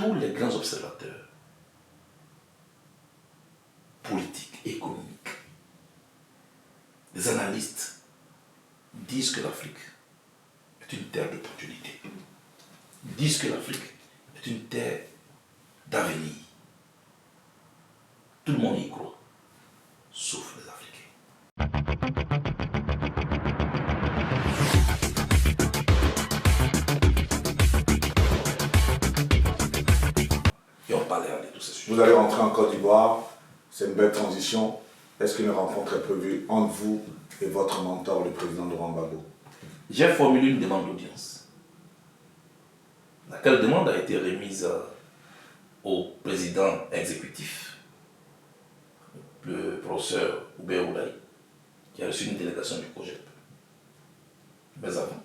tous les grands observateurs politiques, économiques, les analystes disent que l'Afrique est une terre d'opportunité, disent que l'Afrique est une terre d'avenir. Tout le monde y croit, sauf les Africains. Et on parlait de tous ces sujets. Vous allez rentrer en Côte d'Ivoire, c'est une belle transition. Est-ce qu'une rencontre est prévue entre vous et votre mentor, le président Laurent Gbagbo? J'ai formulé une demande d'audience, laquelle demande a été remise au président exécutif, le professeur Hubert Oulaye, qui a reçu une délégation du projet. Mais avant,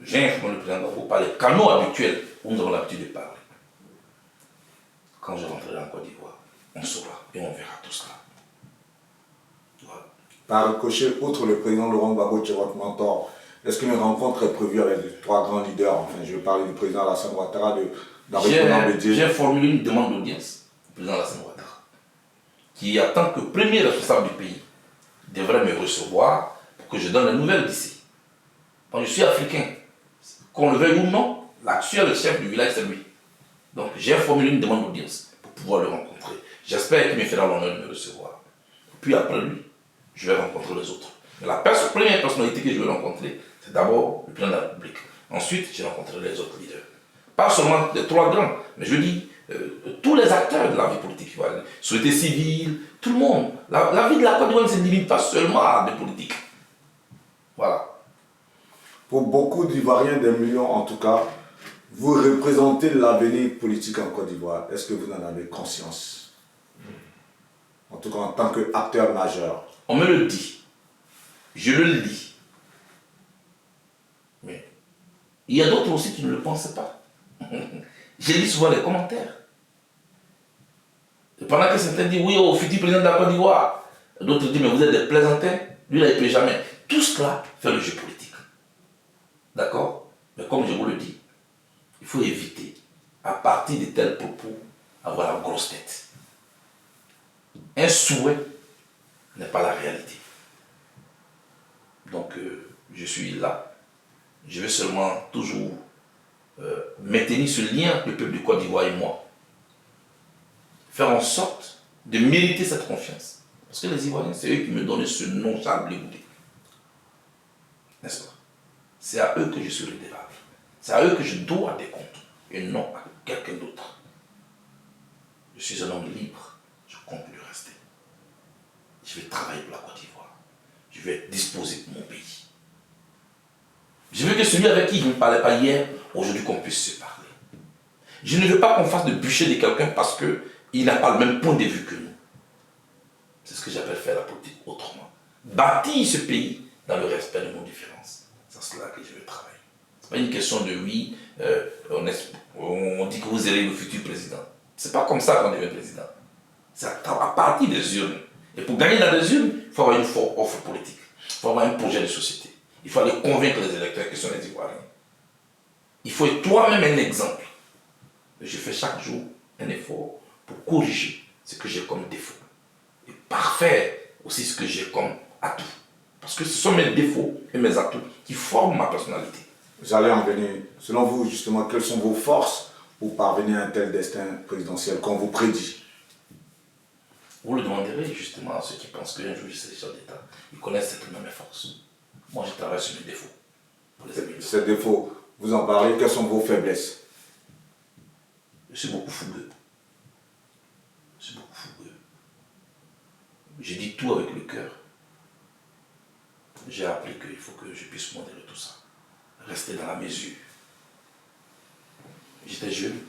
j'ai informé le président Gbagbo par les canaux habituels où nous avons l'habitude de parler. Quand je rentrerai en Côte d'Ivoire, on saura et on verra tout cela. Voilà. Par ricochet, outre le président Laurent Gbagbo, qui est votre mentor, est-ce qu'une rencontre est prévue avec les trois grands leaders? Enfin, je veux parler du président Alassane Ouattara, J'ai formulé une demande d'audience au président Alassane Ouattara, qui, en tant que premier responsable du pays, devrait me recevoir pour que je donne la nouvelle d'ici. Quand je suis africain, qu'on le veuille ou non, l'actuel chef du village, c'est lui. Donc j'ai formulé une demande d'audience pour pouvoir le rencontrer. J'espère qu'il me fera l'honneur de me recevoir. Puis après lui, je vais rencontrer les autres. Mais la première personnalité que je vais rencontrer, c'est d'abord le président de la République. Ensuite, je rencontrerai les autres leaders. Pas seulement les trois grands, mais je dis tous les acteurs de la vie politique. Société civile, tout le monde. La vie de la Côte d'Ivoire ne se limite pas seulement à des politiques. Voilà. Pour beaucoup d'Ivoiriens, des millions en tout cas, vous représentez l'avenir politique en Côte d'Ivoire. Est-ce que vous en avez conscience? En tout cas, en tant qu'acteur majeur. On me le dit. Je le lis. Mais il y a d'autres aussi qui ne le pensent pas. Je lis souvent les commentaires. Et pendant que certains disent oui au futur président de la Côte d'Ivoire, d'autres disent mais vous êtes des plaisantins, lui là il ne peut jamais. Tout cela fait le jeu politique. D'accord? Mais comme je vous le dis, il faut éviter, à partir de tels propos, avoir la grosse tête. Un souhait n'est pas la réalité. Donc, je suis là. Je vais seulement toujours maintenir ce lien entre le peuple du Côte d'Ivoire et moi. Faire en sorte de mériter cette confiance. Parce que les Ivoiriens, c'est eux qui me donnent ce nom Charles Blé Goudé. N'est-ce pas? C'est à eux que je suis redevable. C'est à eux que je dois des comptes. Et non à quelqu'un d'autre. Je suis un homme libre. Je compte le rester. Je vais travailler pour la Côte d'Ivoire. Je vais être disposé pour mon pays. Je veux que celui avec qui je ne parlais pas hier, aujourd'hui qu'on puisse se parler. Je ne veux pas qu'on fasse de bûcher de quelqu'un parce qu'il n'a pas le même point de vue que nous. C'est ce que j'appelle faire la politique autrement. Bâtir ce pays dans le respect de nos différences. C'est cela que je veux travailler. Ce n'est pas une question de oui, on dit que vous serez le futur président. Ce n'est pas comme ça qu'on devient président. C'est à partir des urnes. Et pour gagner dans les urnes, il faut avoir une forte offre politique. Il faut avoir un projet de société. Il faut aller convaincre les électeurs qui sont les Ivoiriens. Il faut être toi-même un exemple. Je fais chaque jour un effort pour corriger ce que j'ai comme défaut. Et parfaire aussi ce que j'ai comme atout. Parce que ce sont mes défauts et mes atouts qui forment ma personnalité. J'allais en venir. Selon vous, justement, quelles sont vos forces pour parvenir à un tel destin présidentiel qu'on vous prédit? Vous le demanderez justement à ceux qui pensent qu'un jour je serai chef d'État. Ils connaissent certainement mes forces. Moi, je travaille sur mes défauts. Pour les améliorer. Ces défauts, vous en parlez, quelles sont vos faiblesses? Je suis beaucoup fougueux. Je suis beaucoup fougueux. Je dis tout avec le cœur. J'ai appris qu'il faut que je puisse modérer tout ça. Rester dans la mesure. J'étais jeune.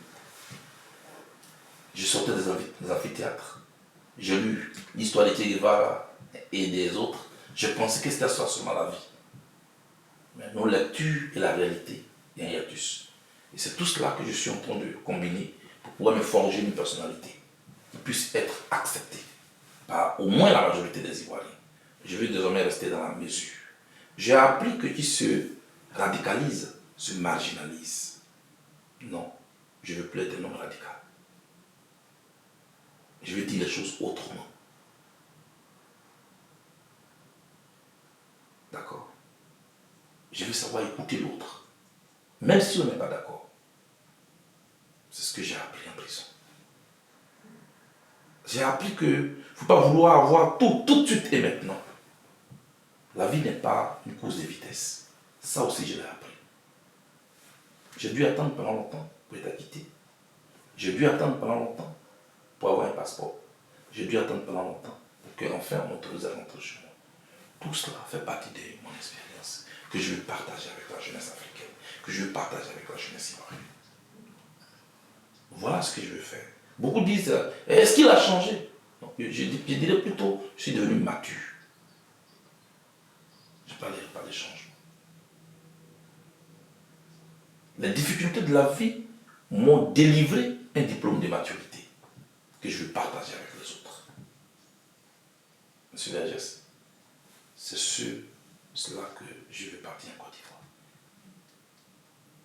Je sortais des amphithéâtres. J'ai lu l'histoire de Che Guevara et des autres. Je pensais que c'était ça seulement la vie. Mais nos lectures et la réalité, il y a un hiatus. Et c'est tout cela que je suis en train de combiner pour pouvoir me forger une personnalité qui puisse être acceptée par au moins la majorité des Ivoiriens. Je veux désormais rester dans la mesure. J'ai appris que qui se radicalise se marginalise. Non. je veux plus être un homme radical. Je veux dire les choses autrement. D'accord? Je veux savoir écouter l'autre. Même si on n'est pas d'accord. C'est ce que j'ai appris en prison. J'ai appris qu'il ne faut pas vouloir avoir tout de suite et maintenant. La vie n'est pas une course de vitesse. Ça aussi, je l'ai appris. J'ai dû attendre pendant longtemps pour être acquitté. J'ai dû attendre pendant longtemps pour avoir un passeport. J'ai dû attendre pendant longtemps pour qu'enfin on m'autorise à rentrer chez moi. Tout cela fait partie de mon expérience que je veux partager avec la jeunesse africaine, que je veux partager avec la jeunesse ivoirienne. Voilà ce que je veux faire. Beaucoup disent, est-ce qu'il a changé? Non, je dirais plutôt, je suis devenu mature. Je ne parlerai pas des changements. Les difficultés de la vie m'ont délivré un diplôme de maturité que je veux partager avec les autres. Monsieur Vergès, c'est cela que je veux partir en Côte d'Ivoire.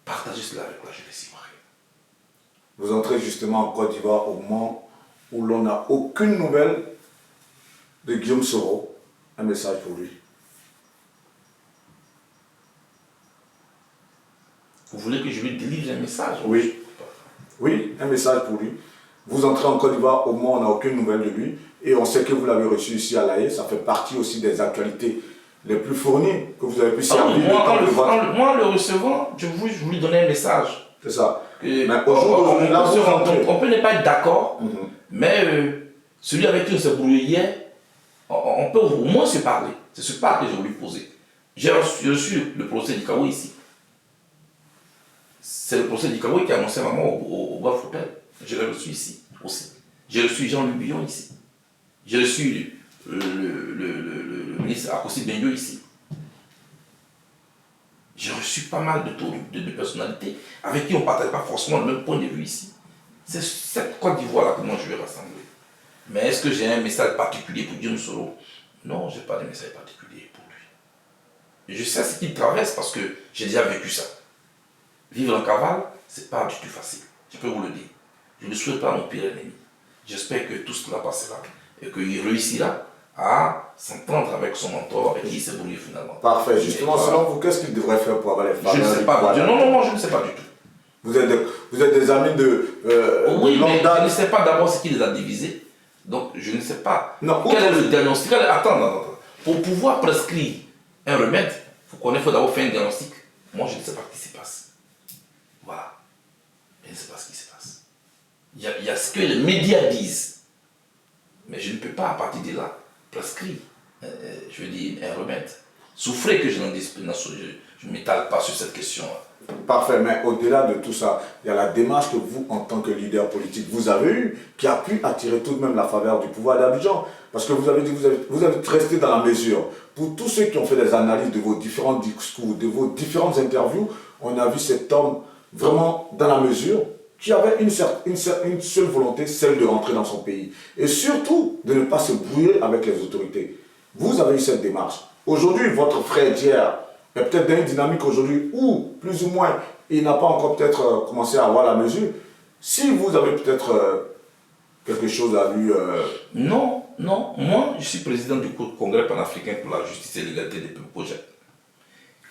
Partager cela avec la jeunesse ivoirienne. Vous entrez justement en Côte d'Ivoire au moment où l'on n'a aucune nouvelle de Guillaume Soro. Un message pour lui. Vous voulez que je lui délivre un message? Oui. Oui, un message pour lui. Vous entrez en Côte d'Ivoire au moment où on n'a aucune nouvelle de lui. Et on sait que vous l'avez reçu ici à La Haye. Ça fait partie aussi des actualités les plus fournies que vous avez pu servir. Moi, en le recevant, je vous lui donnais un message. C'est ça. Mais on peut ne pas être d'accord, mais celui avec qui on s'est brouillé hier, on peut au moins se parler. C'est ce pas que je voulais poser. J'ai reçu le procès d'Ikawo ici. C'est le procès d'Ikawo qui a annoncé ma mort au Golf Hotel. Je l'ai reçu ici aussi. J'ai reçu Jean-Luc Billon ici. J'ai reçu le ministre Akossi Benyo ici. J'ai reçu pas mal de personnalités avec qui on ne partage pas forcément le même point de vue ici. C'est cette Côte d'Ivoire-là que moi je vais rassembler. Mais est-ce que j'ai un message particulier pour Guillaume Soro? Non, je n'ai pas de message particulier pour lui. Et je sais ce qu'il traverse parce que j'ai déjà vécu ça. Vivre en cavale, ce n'est pas du tout facile. Je peux vous le dire. Je ne souhaite pas mon pire ennemi. J'espère que tout cela passera et qu'il réussira à s'entendre avec son mentor et qui s'est brouillé finalement. Parfait. Justement, selon vous, qu'est-ce qu'il devrait faire pour avoir les femmes? Je ne sais pas. Non, je ne sais pas du tout. Vous êtes des amis de oui, mais je ne sais pas d'abord ce qui les a divisés. Donc, je ne sais pas. Non, quel est le diagnostic? Attends. Pour pouvoir prescrire un remède, il faut d'abord faire un diagnostic. Moi, je ne sais pas ce qui se passe. Voilà. Je ne sais pas ce qui se passe. Il y a ce que les médias disent. Mais je ne peux pas, à partir de là, prescrire, je veux dire, un remède. Souffrez que je n'en dise plus. Je ne m'étale pas sur cette question. Parfait, mais au-delà de tout ça, il y a la démarche que vous, en tant que leader politique, vous avez eue, qui a pu attirer tout de même la faveur du pouvoir d'Abidjan. Parce que vous avez dit, vous êtes resté dans la mesure. Pour tous ceux qui ont fait des analyses de vos différents discours, de vos différentes interviews, on a vu cet homme vraiment dans la mesure, qui avait une seule volonté, celle de rentrer dans son pays. Et surtout, de ne pas se brouiller avec les autorités. Vous avez eu cette démarche. Aujourd'hui, votre frère d'hier est peut-être dans une dynamique aujourd'hui où, plus ou moins, il n'a pas encore peut-être commencé à avoir la mesure. Si vous avez peut-être quelque chose à lui... Non. Moi, je suis président du Congrès panafricain pour la justice et l'égalité des peuples projet.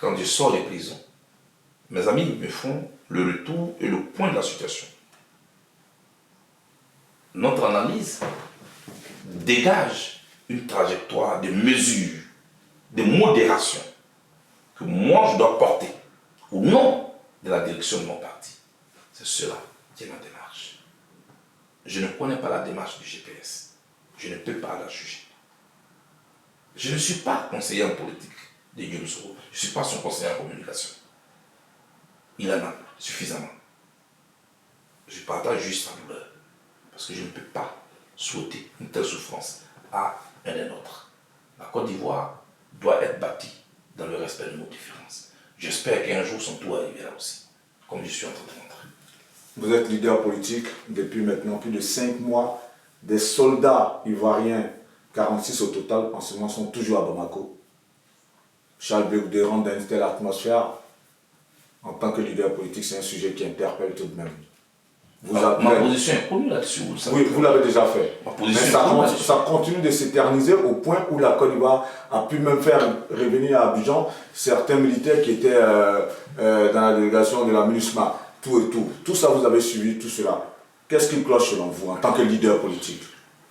Quand je sors des prisons, mes amis me font le retour et le point de la situation. Notre analyse dégage une trajectoire de mesure, de modération que moi je dois porter au nom de la direction de mon parti. C'est cela qui est ma démarche. Je ne connais pas la démarche du GPS. Je ne peux pas la juger. Je ne suis pas conseiller en politique de Guillaume Soro. Je ne suis pas son conseiller en communication. Il en a suffisamment. Je partage juste sa douleur. Parce que je ne peux pas souhaiter une telle souffrance à un et autre. La Côte d'Ivoire doit être bâtie dans le respect de nos différences. J'espère qu'un jour son tour arrivera aussi, comme je suis en train de montrer. Vous êtes leader politique depuis maintenant plus de 5 mois. Des soldats ivoiriens, 46 au total, en ce moment sont toujours à Bamako. Charles Bégoudéran, dans une telle atmosphère, en tant que leader politique, c'est un sujet qui interpelle tout de même. Ma position est connue là-dessus. Oui, vous l'avez déjà fait. Mais ça continue de s'éterniser au point où la Côte d'Ivoire a pu même faire revenir à Abidjan certains militaires qui étaient dans la délégation de la MINUSMA. Tout et tout. Tout ça, vous avez suivi, tout cela. Qu'est-ce qui cloche selon vous en tant que leader politique?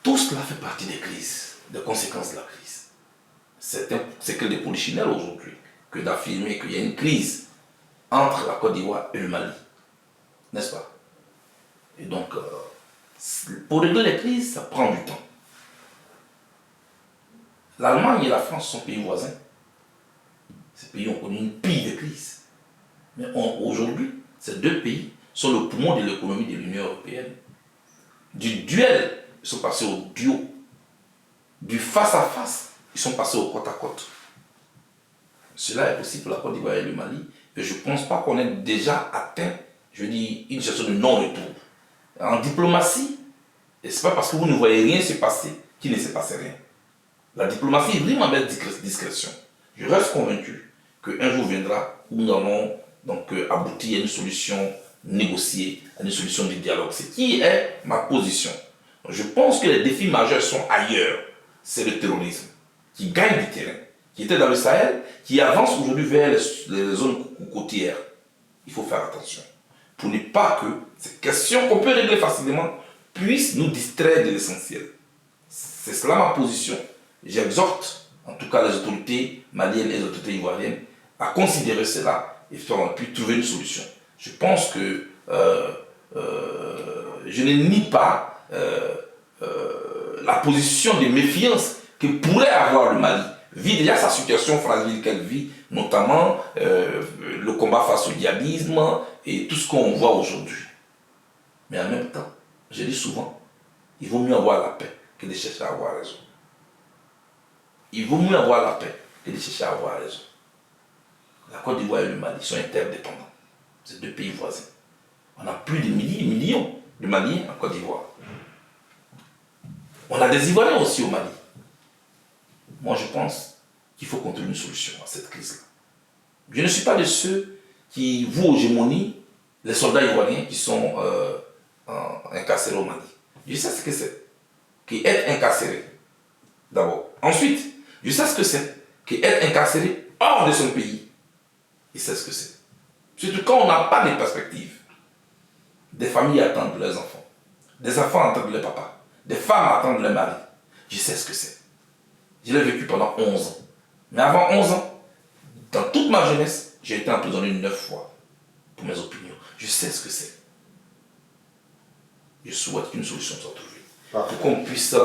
Tout cela fait partie des crises, des conséquences de la crise. C'est que des polichinelles aujourd'hui que d'affirmer qu'il y a une crise entre la Côte d'Ivoire et le Mali. N'est-ce pas? Et donc, pour régler les crises, ça prend du temps. L'Allemagne et la France sont pays voisins. Ces pays ont connu une pire de crise. Mais aujourd'hui, ces deux pays sont le poumon de l'économie de l'Union européenne. Du duel, ils sont passés au duo. Du face-à-face, ils sont passés au côte-à-côte. Cela est possible pour la Côte d'Ivoire et le Mali. Et je ne pense pas qu'on ait déjà atteint, je veux dire, une situation de non-retour. En diplomatie, et ce n'est pas parce que vous ne voyez rien se passer qu'il ne se passe rien. La diplomatie rime avec discrétion. Je reste convaincu qu'un jour viendra où nous allons donc aboutir à une solution négociée, à une solution de dialogue. Ce qui est ma position. Je pense que les défis majeurs sont ailleurs. C'est le terrorisme qui gagne du terrain, qui était dans le Sahel, qui avance aujourd'hui vers les zones côtières. Il faut faire attention. Pour ne pas que ces questions qu'on peut régler facilement puissent nous distraire de l'essentiel. C'est cela ma position. J'exhorte en tout cas les autorités maliennes et les autorités ivoiriennes à considérer cela et puis trouver une solution. Je pense que je ne nie pas la position de méfiance que pourrait avoir le Mali. Vit déjà sa situation fragile qu'elle vit, notamment le combat face au djihadisme et tout ce qu'on voit aujourd'hui. Mais en même temps, je dis souvent, il vaut mieux avoir la paix que de chercher à avoir raison. Il vaut mieux avoir la paix que de chercher à avoir raison. La Côte d'Ivoire et le Mali sont interdépendants. C'est deux pays voisins. On a plus de millions de Maliens en Côte d'Ivoire. On a des Ivoiriens aussi au Mali. Moi, je pense qu'il faut qu'on trouve une solution à cette crise-là. Je ne suis pas de ceux qui vouent hégémonie les soldats ivoiriens qui sont incarcérés au Mali. Je sais ce que c'est qu'être incarcéré, d'abord. Ensuite, je sais ce que c'est qu'être incarcéré hors de son pays. Je sais ce que c'est. Surtout quand on n'a pas de perspective. Des familles attendent leurs enfants. Des enfants attendent leurs papas. Des femmes attendent leurs maris. Je sais ce que c'est. Je l'ai vécu pendant 11 ans. Mais avant 11 ans, dans toute ma jeunesse, j'ai été emprisonné 9 fois pour mes opinions. Je sais ce que c'est. Je souhaite qu'une solution soit trouvée. Pour qu'on puisse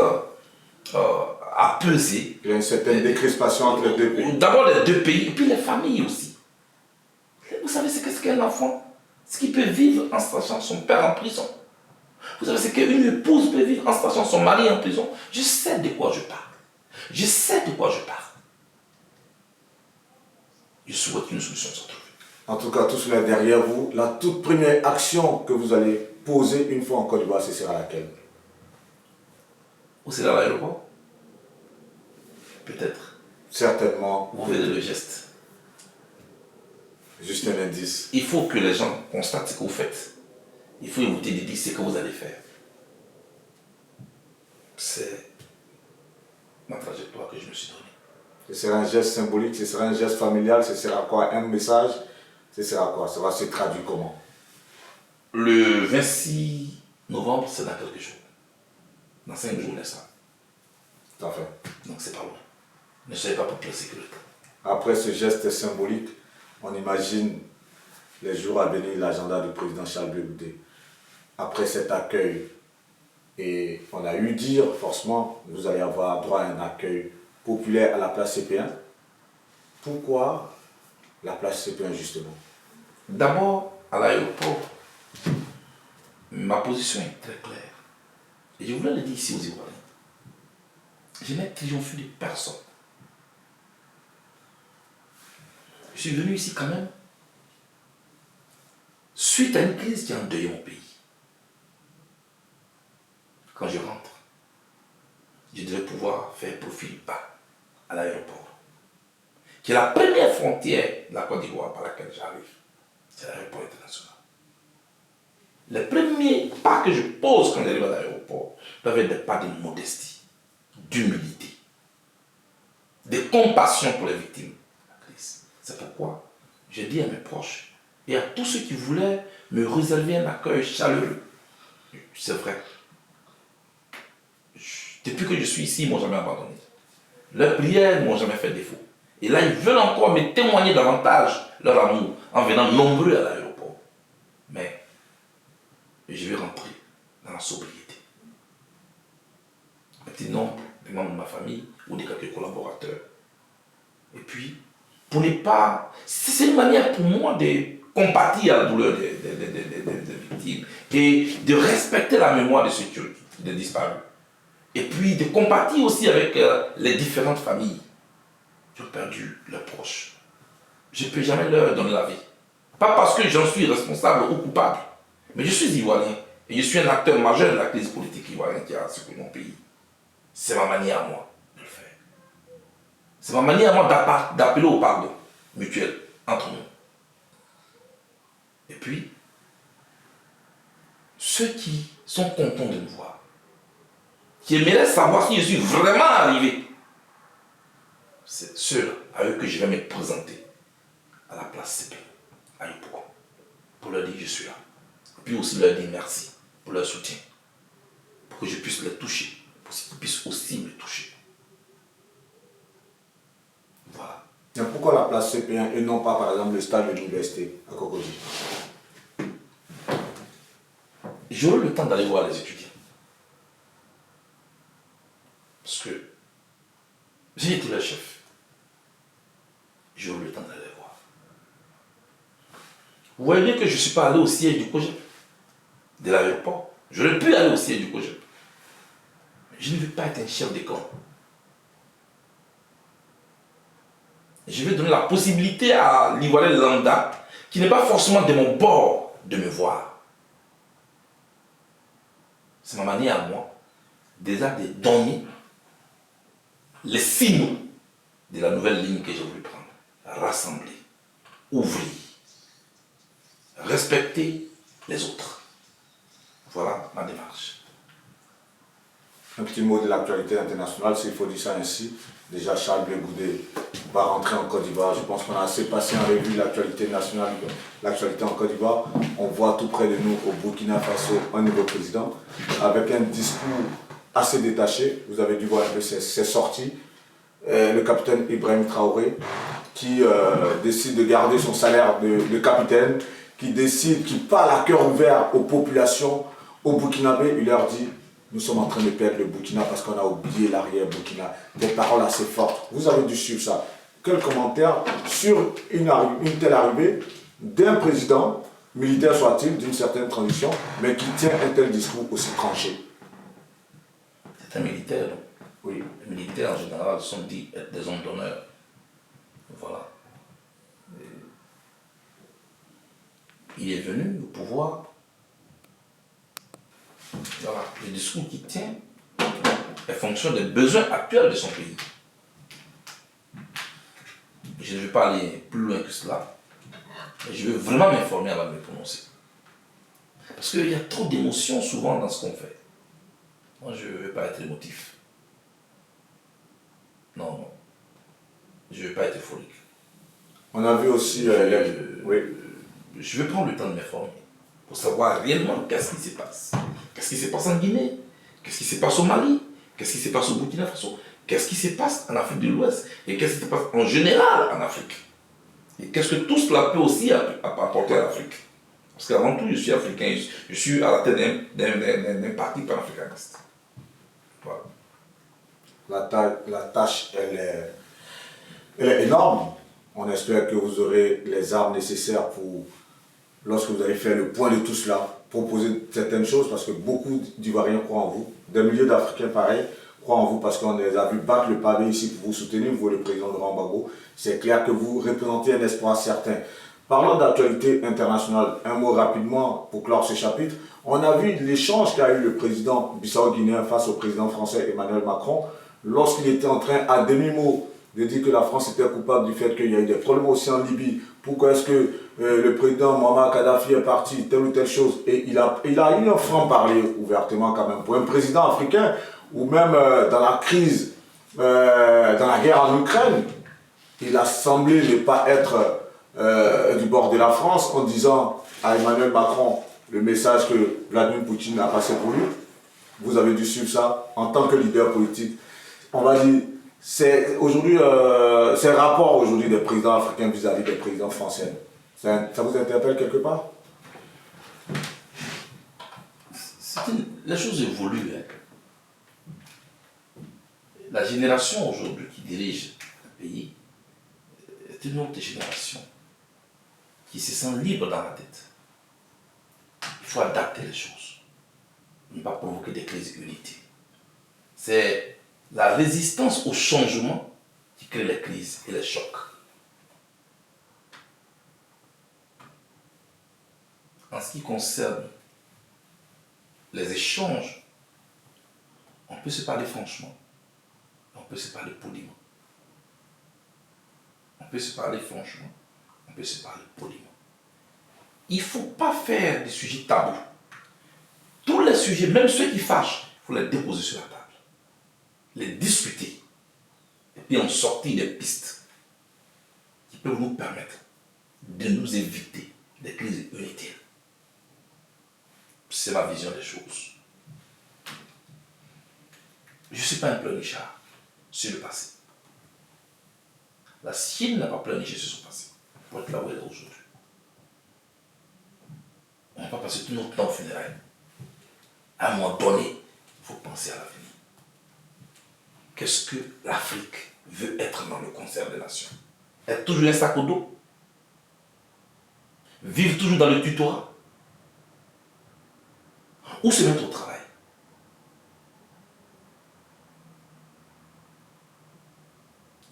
apaiser. Il y a une certaine décrispation entre les deux pays. D'abord les deux pays, et puis les familles aussi. Vous savez ce qu'est un enfant? Ce qu'il peut vivre en sachant son père en prison. Vous savez ce qu'une épouse peut vivre en sachant son mari en prison. Je sais de quoi je parle. Je sais de quoi je parle. Je souhaite qu'une solution soit trouvée. En tout cas, tout cela est derrière vous. La toute première action que vous allez poser une fois en Côte d'Ivoire, ce sera laquelle? Ou c'est dans l'aéroport? Peut-être. Certainement. Vous verrez le geste. Juste un indice. Il faut que les gens constatent ce que vous faites. Il faut éviter de dire ce que vous allez faire. C'est ma trajectoire que je me suis donnée. Ce sera un geste symbolique, ce sera un geste familial, ce sera quoi? Un message? Ce sera quoi? Ça va se traduire comment? Le 26 novembre, c'est dans quelques jours. Dans 5 jours, n'est-ce pas? Tout à fait. Donc c'est pas loin. Ne soyez pas pour presser que le temps. Après ce geste symbolique, on imagine les jours à venir l'agenda du président Charles Blé. Après cet accueil, et on a eu dire, forcément, vous allez avoir droit à un accueil populaire à la place CP1. Pourquoi la place CP1 justement? D'abord, à l'aéroport, ma position est très claire. Et je voulais le dire ici aux Ivoiriens. Je n'ai triomphé de personne. Je suis venu ici quand même suite à une crise qui a endeuillé mon pays. Quand je rentre, je devais pouvoir faire profil bas à l'aéroport, qui est la première frontière de la Côte d'Ivoire par laquelle j'arrive. C'est l'aéroport international. les premiers pas que je pose quand j'arrive à l'aéroport doivent être des pas de modestie, d'humilité, de compassion pour les victimes de la crise. C'est pourquoi j'ai dit à mes proches et à tous ceux qui voulaient me réserver un accueil chaleureux. C'est vrai. Depuis que je suis ici, ils ne m'ont jamais abandonné. Leurs prières ne m'ont jamais fait défaut. Et là, ils veulent encore me témoigner davantage leur amour en venant nombreux à l'aéroport. Mais je vais rentrer dans la sobriété. Un petit nombre de membres de ma famille ou de quelques collaborateurs. Et puis, pour ne pas... C'est une manière pour moi de compatir à la douleur des victimes et de respecter la mémoire de ceux qui ont disparu. Et puis de compatir aussi avec les différentes familles qui ont perdu leurs proches. Je ne peux jamais leur donner la vie. Pas parce que j'en suis responsable ou coupable, mais je suis ivoirien et je suis un acteur majeur de la crise politique ivoirienne qui a secoué mon pays. C'est ma manière à moi de le faire. C'est ma manière à moi d'appeler au pardon mutuel entre nous. Et puis, ceux qui sont contents de me voir, qui aimeraient savoir si je suis vraiment arrivé, c'est ceux à eux que je vais me présenter à la place CP, à Yopougon, pour leur dire que je suis là. Et puis aussi leur dire merci pour leur soutien, pour que je puisse les toucher, pour qu'ils puissent aussi me toucher. Voilà. Et pourquoi la place CP1 et non pas par exemple le stade de l'université à Cocody? J'aurai le temps d'aller voir les étudiants. Parce que j'ai été le chef. J'aurai le temps d'aller les voir. Vous voyez que je ne suis pas allé au siège du COJEP, de l'aéroport. J'aurais pu aller au siège du COJEP. Mais je ne veux pas être un chef de camp. Je vais donner la possibilité à l'Ivoirien lambda, qui n'est pas forcément de mon bord, de me voir. C'est ma manière à moi, déjà de donner les signaux de la nouvelle ligne que j'ai voulu prendre. Rassembler, ouvrir, respecter les autres. Voilà ma démarche. Un petit mot de l'actualité internationale, s'il faut dire ça ainsi. Déjà, Charles Blé Goudé va rentrer en Côte d'Ivoire. Je pense qu'on a assez passé en revue l'actualité nationale, l'actualité en Côte d'Ivoire. On voit tout près de nous, au Burkina Faso, un nouveau président, avec un discours assez détaché. Vous avez dû voir un peu ses sorties. Le capitaine Ibrahim Traoré, qui décide de garder son salaire de capitaine, qui parle à cœur ouvert aux populations, aux Burkinabés. Il leur dit: nous sommes en train de perdre le Burkina parce qu'on a oublié l'arrière-Burkina. Des paroles assez fortes. Vous avez dû suivre ça. Quel commentaire sur une telle arrivée d'un président, militaire soit-il, d'une certaine transition, mais qui tient un tel discours aussi tranché? C'est un militaire, non? Oui. Les militaires en général sont dits être des hommes d'honneur. Voilà. Il est venu au pouvoir. Voilà. Le discours qu'il tient est fonction des besoins actuels de son pays. Je ne vais pas aller plus loin que cela. Mais je veux vraiment m'informer avant de me prononcer. Parce qu'il y a trop d'émotions souvent dans ce qu'on fait. Moi, je ne veux pas être émotif. Non, non. Je ne veux pas être euphorique. On a vu aussi... oui. Je vais prendre le temps de m'informer pour savoir réellement qu'est-ce qui se passe. Qu'est-ce qui se passe en Guinée? Qu'est-ce qui se passe au Mali? Qu'est-ce qui se passe au Burkina Faso? Qu'est-ce qui se passe en Afrique de l'Ouest? Et qu'est-ce qui se passe en général en Afrique? Et qu'est-ce que tout cela peut aussi apporter à l'Afrique? Parce qu'avant tout, je suis africain, je suis à la tête d'un parti panafricaniste. Voilà. La tâche, elle est énorme. On espère que vous aurez les armes nécessaires pour, lorsque vous allez faire le point de tout cela, proposer certaines choses, parce que beaucoup d'Ivoiriens croient en vous. Des milliers d'Africains, pareil, croient en vous, parce qu'on les a vu battre le pavé ici pour vous soutenir, vous, le président Laurent Gbagbo. C'est clair que vous représentez un espoir certain. Parlons d'actualité internationale, un mot rapidement pour clore ce chapitre. On a vu l'échange qu'a eu le président bissau-guinéen face au président français Emmanuel Macron, lorsqu'il était en train, à demi-mot, de dire que la France était coupable du fait qu'il y a eu des problèmes aussi en Libye. Pourquoi est-ce que le président Muammar Kadhafi est parti, telle ou telle chose. Et il a eu un franc-parler ouvertement quand même. Pour un président africain, ou même dans la crise, dans la guerre en Ukraine, il a semblé ne pas être du bord de la France en disant à Emmanuel Macron le message que Vladimir Poutine a passé pour lui. Vous avez dû suivre ça en tant que leader politique. On va dire, c'est aujourd'hui, c'est un rapport aujourd'hui des présidents africains vis-à-vis des présidents français. Ça vous interpelle quelque part? Les choses évoluent. Hein. La génération aujourd'hui qui dirige le pays est une autre génération qui se sent libre dans la tête. Il faut adapter les choses, ne pas provoquer des crises unité. C'est la résistance au changement qui crée les crises et les chocs. En ce qui concerne les échanges, on peut se parler franchement, on peut se parler poliment. On peut se parler franchement, on peut se parler poliment. Il ne faut pas faire des sujets tabous. Tous les sujets, même ceux qui fâchent, il faut les déposer sur la table, les discuter, et puis en sortir des pistes qui peuvent nous permettre de nous éviter des crises unitaires. C'est ma vision des choses. Je ne suis pas un pleurnichard sur le passé. La Chine n'a pas pleurniché sur son passé pour être là où elle est aujourd'hui. On n'a pas passé tout notre temps au funérailles. À un moment donné, il faut penser à l'avenir. Qu'est-ce que l'Afrique veut être dans le concert des nations? Être toujours un sac au dos? Vivre toujours dans le tutorat? Ou se mettre au travail?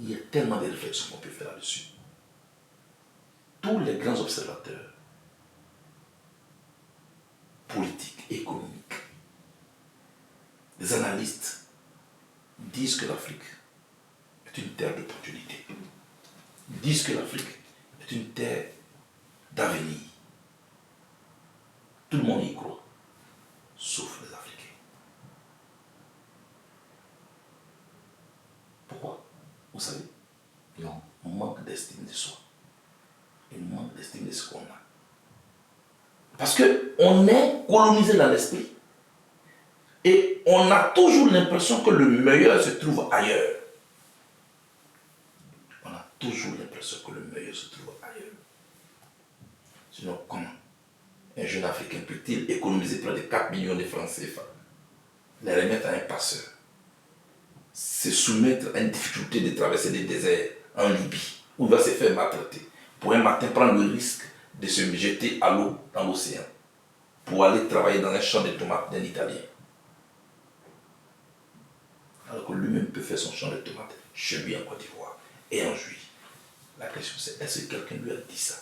Il y a tellement de réflexions qu'on peut faire là-dessus. Tous les grands observateurs politiques, économiques, les analystes disent que l'Afrique est une terre d'opportunités. Disent que l'Afrique est une terre d'avenir. Tout le monde y croit, sauf les Africains. Pourquoi? Vous savez? Non. On manque d'estime de soi. Et on manque d'estime de ce qu'on a. Parce qu'on est colonisé dans l'esprit. Et on a toujours l'impression que le meilleur se trouve ailleurs. On a toujours l'impression que le meilleur se trouve ailleurs. Sinon, comment un jeune Africain peut-il économiser près de 4 millions de francs CFA, les remettre à un passeur, se soumettre à une difficulté de traverser des déserts en Libye, où il va se faire maltraiter, pour un matin prendre le risque de se jeter à l'eau dans l'océan, pour aller travailler dans un champ de tomates d'un Italien. Alors que lui-même peut faire son champ de tomates chez lui en Côte d'Ivoire et en Juillet. La question c'est, est-ce que quelqu'un lui a dit ça?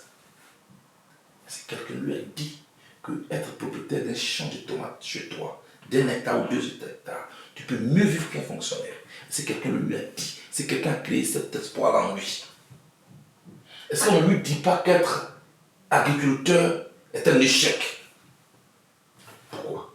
Est-ce que quelqu'un lui a dit que être propriétaire d'un champ de tomates chez toi, d'un hectare ou 2 hectares, tu peux mieux vivre qu'un fonctionnaire? C'est quelqu'un lui a dit, c'est quelqu'un a créé cet espoir en lui. Est-ce qu'on ne lui dit pas qu'être agriculteur est un échec? Pourquoi?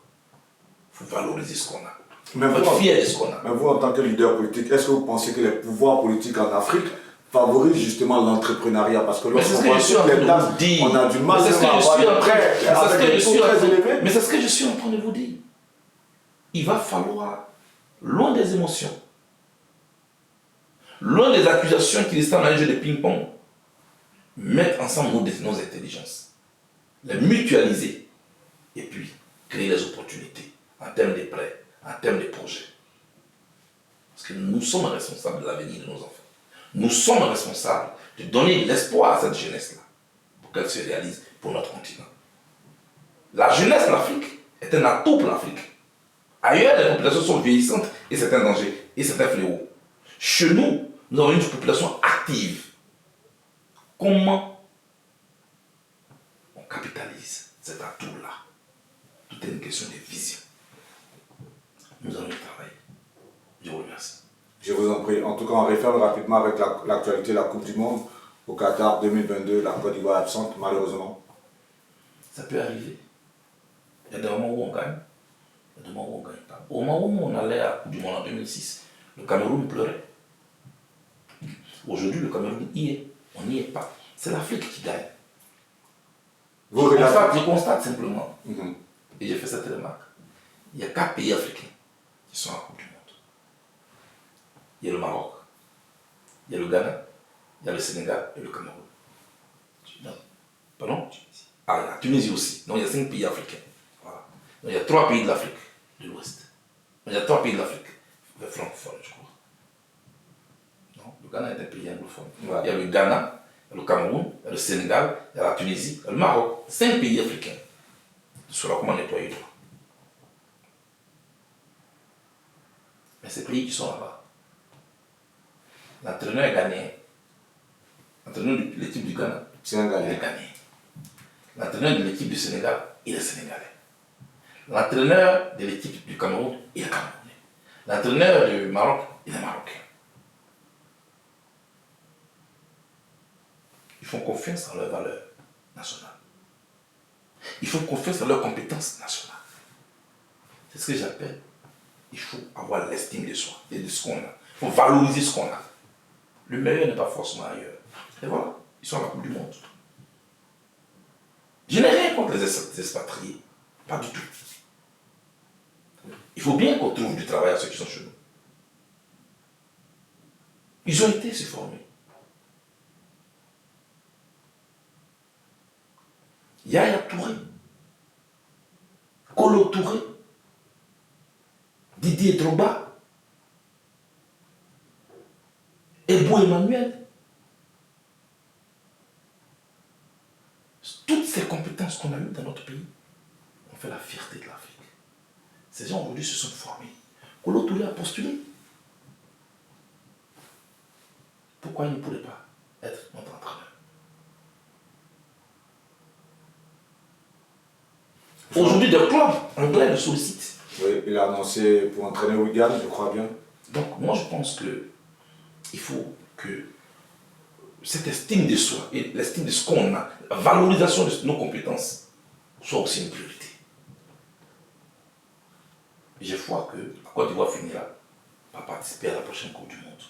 Il faut valoriser ce qu'on a. Mais il faut être fier de ce qu'on a. Mais vous, en tant que leader politique, est-ce que vous pensez que les pouvoirs politiques en Afrique favorisent justement l'entrepreneuriat? Parce que lorsqu'on voit toutes les taxes, on a du mal à avoir des prêts avec des taux très élevés. Mais c'est ce que je suis en train de vous dire. Il va falloir, loin des émotions, loin des accusations qui restent dans un jeu de ping-pong, mettre ensemble nos intelligences, les mutualiser et puis créer les opportunités en termes de prêts, en termes de projets. Parce que nous sommes responsables de l'avenir de nos enfants. Nous sommes responsables de donner l'espoir à cette jeunesse-là pour qu'elle se réalise pour notre continent. La jeunesse de l'Afrique est un atout pour l'Afrique. Ailleurs, les populations sont vieillissantes et c'est un danger et c'est un fléau. Chez nous, nous avons une population active. Comment on capitalise cet atout-là? Tout est une question de vision. Nous allons y travailler. Je vous remercie. Je vous en prie. En tout cas, on referme rapidement avec l'actualité de la Coupe du Monde. Au Qatar 2022, la Côte d'Ivoire absente, malheureusement. Ça peut arriver. Il y a des moments où on gagne, il y a des moments où on ne gagne pas. Au moment où on allait à la Coupe du Monde en 2006, le Cameroun pleurait. Aujourd'hui, le Cameroun y est. On n'y est pas. C'est l'Afrique qui gagne. Je constate simplement, et j'ai fait cette remarque, il y a 4 pays africains qui sont à la Coupe du Monde. Il y a le Maroc, il y a le Ghana, il y a le Sénégal et le Cameroun. Non. Pardon? Ah, il y a la Tunisie aussi. Donc il y a 5 pays africains. Voilà. Donc il y a 3 pays de l'Afrique de l'Ouest. Il y a 3 pays de l'Afrique francophone, je crois. Non, le Ghana est un pays anglophone. Voilà. Il y a le Ghana, il y a le Cameroun, il y a le Sénégal, il y a la Tunisie, il y a le Maroc. 5 pays africains. Sur comment nettoyer tout. Mais ces pays qui sont là-bas, l'entraîneur est ghanéen. L'entraîneur de l'équipe du Ghana, c'est un Ghanéen. Il est ghanéen. L'entraîneur de l'équipe du Sénégal, il est sénégalais. L'entraîneur de l'équipe du Cameroun, il est camerounais. L'entraîneur du Maroc, il est marocain. Ils font confiance en leurs valeurs nationales. Ils font confiance en leurs compétences nationales. C'est ce que j'appelle, il faut avoir l'estime de soi et de ce qu'on a. Il faut valoriser ce qu'on a. Le meilleur n'est pas forcément ailleurs. Et voilà, ils sont à la Coupe du Monde. Je n'ai rien contre les expatriés. Pas du tout. Il faut bien qu'on trouve du travail à ceux qui sont chez nous. Ils ont été se former. Yaya Touré, Kolo Touré, Didier Drogba, Ebo Emmanuel. Toutes ces compétences qu'on a eues dans notre pays ont fait la fierté de l'Afrique. Ces gens aujourd'hui se sont formés. Kolo Touré a postulé. Pourquoi il ne pourrait pas être notre entraîneur? Aujourd'hui, des clubs anglais le sollicitent. Oui, il a annoncé pour entraîner Wigan, je crois bien. Donc, moi, je pense qu'il faut que cette estime de soi et l'estime de ce qu'on a, la valorisation de nos compétences, soit aussi une priorité. Je vois que la Côte d'Ivoire finira par participer à la prochaine Coupe du Monde.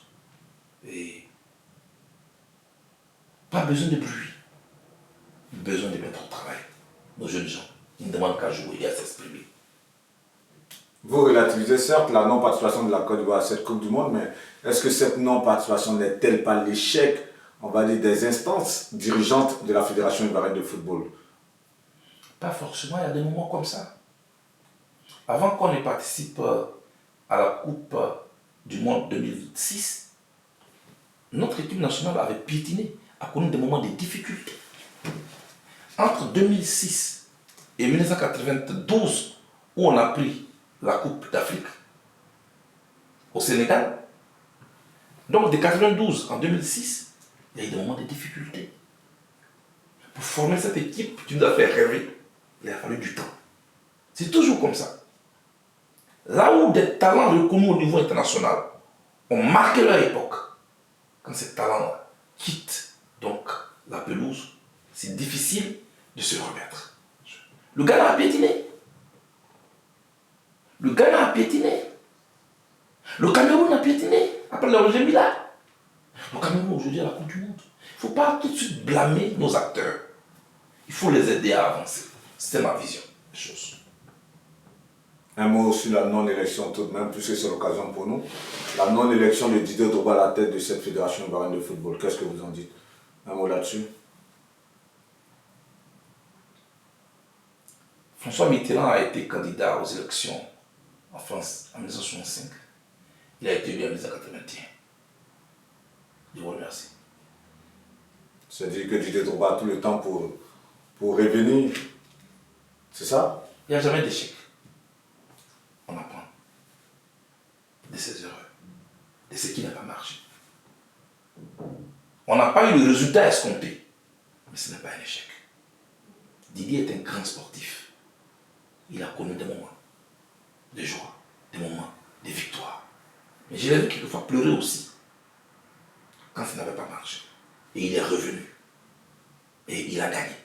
Et pas besoin de bruit, besoin de mettre au travail nos jeunes gens. Ils ne demandent qu'à jouer et à s'exprimer. Vous relativisez certes la non-participation de la Côte d'Ivoire à cette Coupe du Monde, mais est-ce que cette non-participation n'est-elle pas l'échec, on va dire, des instances dirigeantes de la Fédération ivoirienne de football? Pas forcément, il y a des moments comme ça. Avant qu'on ne participe à la Coupe du Monde 2006, notre équipe nationale avait piétiné, a connu des moments de difficulté. Entre 2006 et 1992, où on a pris la Coupe d'Afrique au Sénégal, donc de 92 en 2006, il y a eu des moments de difficulté. Pour former cette équipe, tu nous as fait rêver, il a fallu du temps. C'est toujours comme ça. Là où des talents reconnus au niveau international ont marqué leur époque, quand ces talents quittent donc la pelouse, c'est difficile de se remettre. Le Ghana a piétiné. Le Ghana a piétiné. Le Cameroun a piétiné après le Roger Mila. Le Cameroun aujourd'hui à la Coupe du Monde. Il ne faut pas tout de suite blâmer nos acteurs. Il faut les aider à avancer. C'est ma vision des choses. Un mot sur la non-élection tout de même, puisque c'est l'occasion pour nous. La non-élection de Didier Drogba à la tête de cette fédération ivoirienne de football. Qu'est-ce que vous en dites? Un mot là-dessus. François Mitterrand a été candidat aux élections en France en 1965. Il a été élu en 1981. Je vous remercie. C'est-à-dire que Didier Drogba a tout le temps pour revenir. C'est ça? Il n'y a jamais d'échec. On apprend de ses erreurs, de ce qui n'a pas marché. On n'a pas eu le résultat escompté, mais ce n'est pas un échec. Didier est un grand sportif. Il a connu des moments de joie, des moments de victoire. Mais Je l'ai vu quelquefois pleurer aussi, quand ça n'avait pas marché. Et il est revenu. Et il a gagné.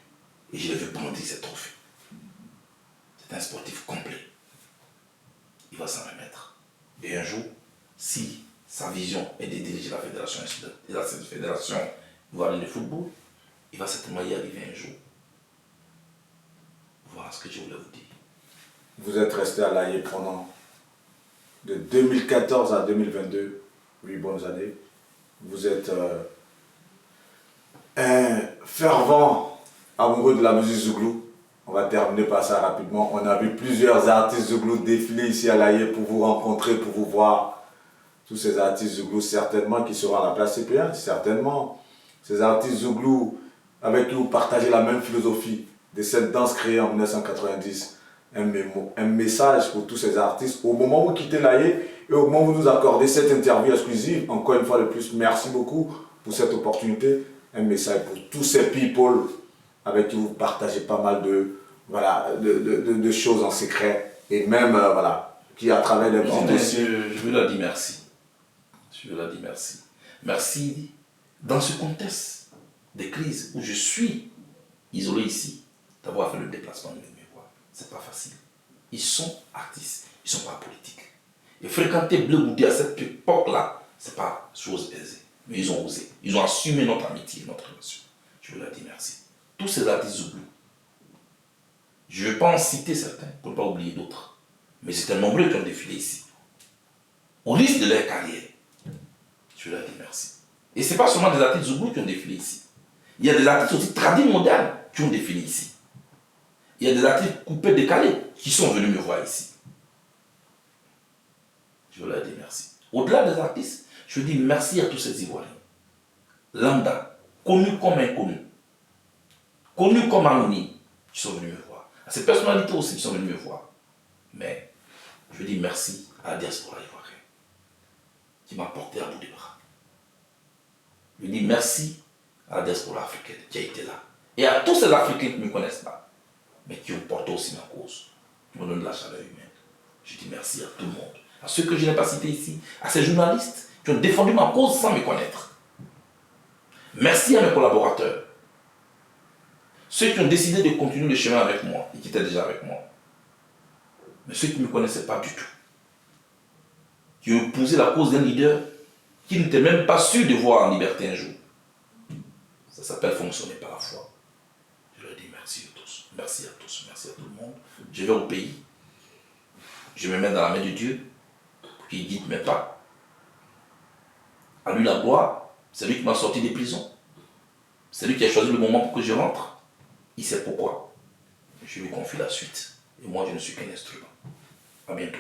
Et je l'ai vu prendre ses trophées. C'est un sportif complet. Il va s'en remettre. Et un jour, si sa vision est de diriger la fédération ivoirienne de football, il va certainement y arriver un jour. Voilà ce que je voulais vous dire. Vous êtes resté à l'AIE pendant de 2014 à 2022, 8 bonnes années. Vous êtes un fervent amoureux de la musique zouglou. On va terminer par ça rapidement. On a vu plusieurs artistes zouglou défiler ici à l'AIE pour vous rencontrer, pour vous voir. Tous ces artistes zouglou, certainement, qui seront à la place CP1, certainement. Ces artistes zouglou avec qui vous partagez la même philosophie de cette danse créée en 1990. Un message pour tous ces artistes. Au moment où vous quittez l'AIE et au moment où vous nous accordez cette interview exclusive, encore une fois de plus, merci beaucoup pour cette opportunité. Un message pour tous ces people avec qui vous partagez pas mal de choses en secret et même voilà, qui à travers les ventes aussi. Je veux leur dire merci. Je veux leur dire merci. Merci dans ce contexte de crise où je suis isolé ici, d'avoir fait le déplacement de mes voix. C'est pas facile. Ils sont artistes, ils sont pas politiques. Et fréquenter Bleu Goudé à cette époque-là, c'est pas chose aisée. Mais ils ont osé. Ils ont assumé notre amitié, notre relation. Je veux leur dire merci. Tous ces artistes zouglou. Je ne vais pas en citer certains pour ne pas oublier d'autres. Mais c'est un nombreux qui ont défilé ici. Au risque de leur carrière. Je veux leur dire merci. Et ce n'est pas seulement des artistes zouglou qui ont défilé ici. Il y a des artistes aussi tradis modernes qui ont défilé ici. Il y a des artistes coupés, décalés qui sont venus me voir ici. Je veux leur dire merci. Au-delà des artistes, je veux dire merci à tous ces Ivoiriens. Lambda, connus comme inconnus, connus comme anonymes, qui sont venus me voir. À ces personnalités aussi qui sont venues me voir. Mais je veux dire merci à la diaspora ivoirienne qui m'a porté à bout des bras. Je dis merci à la diaspora africaine qui a été là. Et à tous ces Africains qui ne me connaissent pas, mais qui ont porté aussi ma cause, qui me donnent de la chaleur humaine. Je dis merci à tout le monde. À ceux que je n'ai pas cités ici, à ces journalistes qui ont défendu ma cause sans me connaître. Merci à mes collaborateurs. Ceux qui ont décidé de continuer le chemin avec moi et qui étaient déjà avec moi. Mais ceux qui ne me connaissaient pas du tout. Qui ont épousé la cause d'un leader qui n'était même pas sûr de voir en liberté un jour. Ça s'appelle fonctionner par la foi. Je leur dis merci à tous. Merci à tous. Merci à tout le monde. Je vais au pays. Je me mets dans la main de Dieu pour qu'il guide mes pas. À lui la gloire. C'est lui qui m'a sorti des prisons. C'est lui qui a choisi le moment pour que je rentre. Il sait pourquoi. Je lui confie la suite. Et moi, je ne suis qu'un instrument. À bientôt.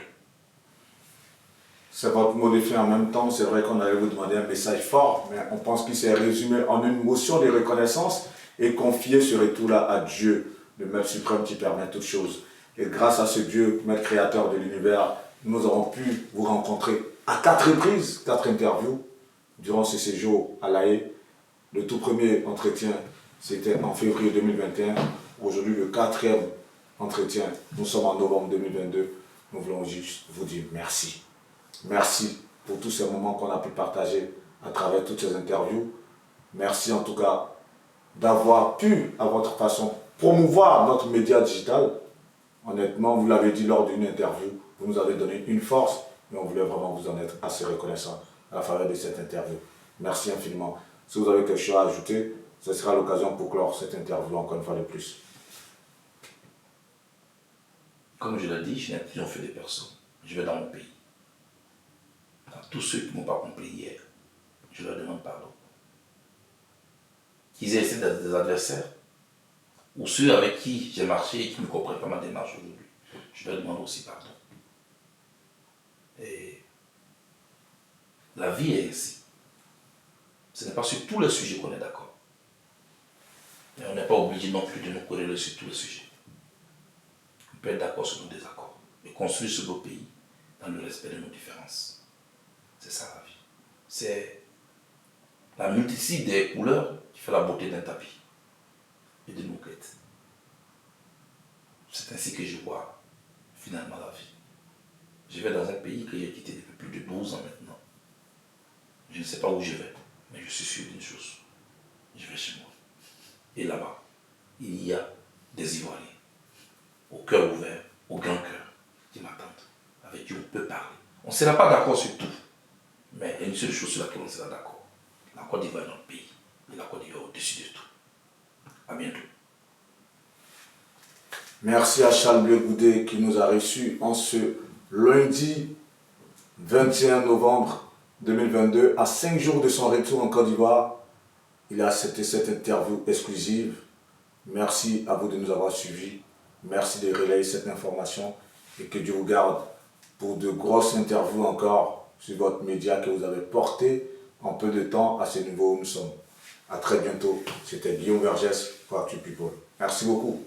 C'est votre mot de fin en même temps. C'est vrai qu'on allait vous demander un message fort, mais on pense qu'il s'est résumé en une motion de reconnaissance et confier ce retour-là à Dieu, le Maître suprême qui permet toutes choses. Et grâce à ce Dieu, Maître créateur de l'univers, nous avons pu vous rencontrer à 4 reprises, 4 interviews durant ce séjour à l'AE. Le tout premier entretien, c'était en février 2021. Aujourd'hui, le 4e entretien, nous sommes en novembre 2022. Nous voulons juste vous dire merci. Merci pour tous ces moments qu'on a pu partager à travers toutes ces interviews. Merci en tout cas d'avoir pu, à votre façon, promouvoir notre média digital. Honnêtement, vous l'avez dit lors d'une interview, vous nous avez donné une force, mais on voulait vraiment vous en être assez reconnaissant à la faveur de cette interview. Merci infiniment. Si vous avez quelque chose à ajouter, ce sera l'occasion pour clore cette interview encore une fois de plus. Comme je l'ai dit, je n'ai triomphé de personne. Je vais dans mon pays. À tous ceux qui ne m'ont pas compris hier, je leur demande pardon. Qu'ils aient essayé d'être des adversaires, ou ceux avec qui j'ai marché et qui ne comprennent pas ma démarche aujourd'hui, je leur demande aussi pardon. Et la vie est ainsi. Ce n'est pas sur tous les sujets qu'on est d'accord. Mais on n'est pas obligé non plus de nous corréler sur tous les sujets. On peut être d'accord sur nos désaccords et construire ce beau pays dans le respect de nos différences. C'est ça la vie. C'est la multitude des couleurs qui fait la beauté d'un tapis et de moquettes. C'est ainsi que je vois finalement la vie. Je vais dans un pays que j'ai quitté depuis plus de 12 ans maintenant. Je ne sais pas où je vais, mais je suis sûr d'une chose. Je vais chez moi. Et là-bas, il y a des Ivoiriens, au cœur ouvert, au grand cœur, qui m'attendent, avec qui on peut parler. On ne sera pas d'accord sur tout, mais il y a une seule chose sur laquelle on sera d'accord. La Côte d'Ivoire est notre pays, et la Côte d'Ivoire est au-dessus de tout. À bientôt. Merci à Charles Bleu Goudé qui nous a reçus en ce lundi 21 novembre 2022, à 5 jours de son retour en Côte d'Ivoire. Il a accepté cette interview exclusive. Merci à vous de nous avoir suivis. Merci de relayer cette information et que Dieu vous garde pour de grosses interviews encore sur votre média que vous avez porté en peu de temps à ce niveau où nous sommes. À très bientôt. C'était Guillaume Vergès pour Actu People. Merci beaucoup.